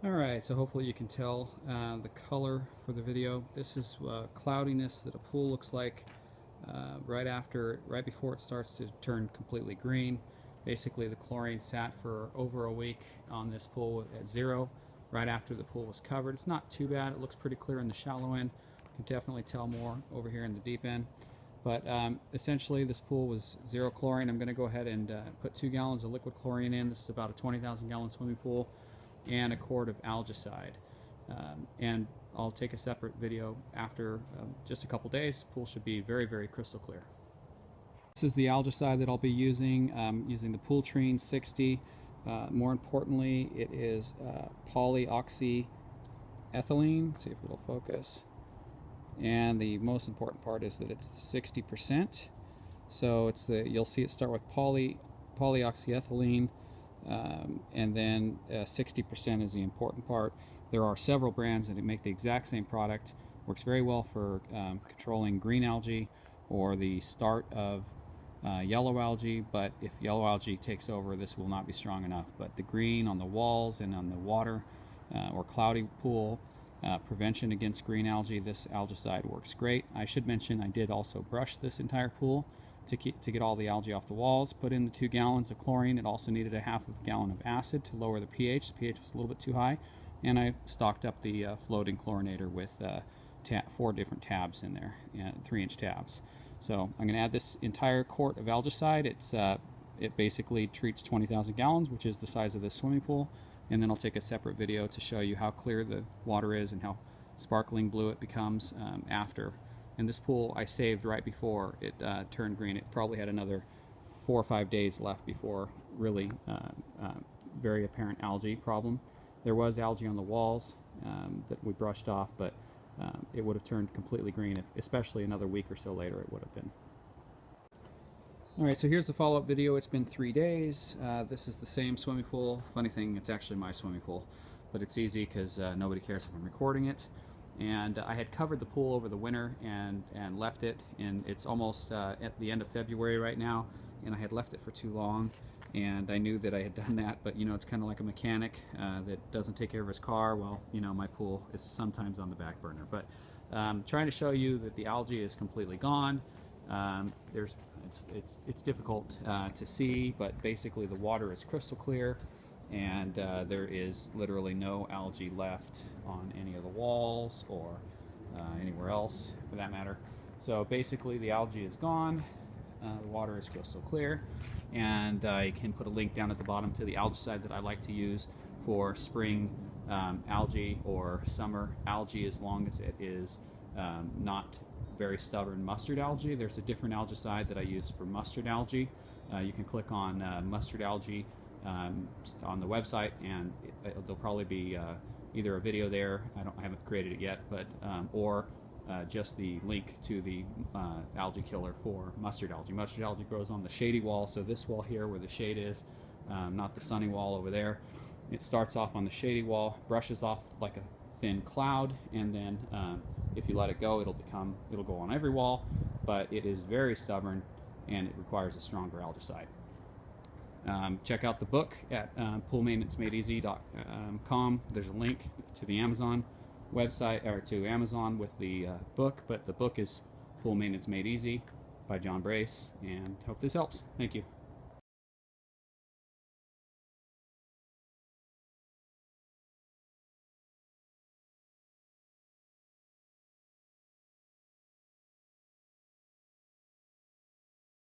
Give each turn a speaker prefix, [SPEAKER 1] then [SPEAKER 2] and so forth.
[SPEAKER 1] Alright, so hopefully you can tell the color for the video. This is cloudiness that a pool looks like right before it starts to turn completely green. Basically the chlorine sat for over a week on this pool at 0 right after the pool was covered. It's not too bad. It looks pretty clear in the shallow end. You can definitely tell more over here in the deep end. But essentially this pool was 0 chlorine. I'm going to go ahead and put 2 gallons of liquid chlorine in. This is about a 20,000 gallon swimming pool, and a quart of algaecide. And I'll take a separate video after just a couple days. The pool should be very, very crystal clear. This is the algaecide that I'll be using. Using the Pooltrine 60. More importantly, it is polyoxyethylene. See if it'll focus. And the most important part is that it's the 60%. So it's you'll see it start with polyoxyethylene. And then 60% is the important part. There are several brands that make the exact same product. Works very well for controlling green algae or the start of yellow algae, but if yellow algae takes over, this will not be strong enough. But the green on the walls and on the water or cloudy pool, prevention against green algae, this algaecide works great. I should mention I did also brush this entire pool to get all the algae off the walls. Put in the 2 gallons of chlorine. It also needed a half of a gallon of acid to lower the pH. The pH was a little bit too high. And I stocked up the floating chlorinator with 4 different tabs in there, 3-inch tabs. So I'm going to add this entire quart of algaecide. It basically treats 20,000 gallons, which is the size of this swimming pool. And then I'll take a separate video to show you how clear the water is and how sparkling blue it becomes after. And this pool I saved right before it turned green. It probably had another 4 or 5 days left before really very apparent algae problem. There was algae on the walls that we brushed off, but it would have turned completely green, especially another week or so later it would have been. Alright, so here's the follow-up video. It's been 3 days. This is the same swimming pool. Funny thing, it's actually my swimming pool, but it's easy because nobody cares if I'm recording it. And I had covered the pool over the winter and left it, and it's almost at the end of February right now, and I had left it for too long, and I knew that I had done that. But you know, it's kind of like a mechanic that doesn't take care of his car. Well, you know, my pool is sometimes on the back burner, but trying to show you that the algae is completely gone. It's difficult to see, but basically the water is crystal clear, and there is literally no algae left on any of the walls or anywhere else for that matter. So basically the algae is gone, the water is crystal clear, and I can put a link down at the bottom to the algaecide that I like to use for spring algae or summer algae, as long as it is not very stubborn mustard algae. There's a different algaecide that I use for mustard algae. You can click on mustard algae on the website, and there'll probably be either a video there, I haven't created it yet, but or just the link to the algae killer for mustard algae. Mustard algae grows on the shady wall, so this wall here where the shade is, not the sunny wall over there. It starts off on the shady wall, brushes off like a thin cloud, and then if you let it go, it'll go on every wall, but it is very stubborn and it requires a stronger algaecide. Check out the book at poolmaintenancemadeeasy.com. There's a link to the Amazon website, or to Amazon with the book, but the book is Pool Maintenance Made Easy by John Brace, and hope this helps. Thank you.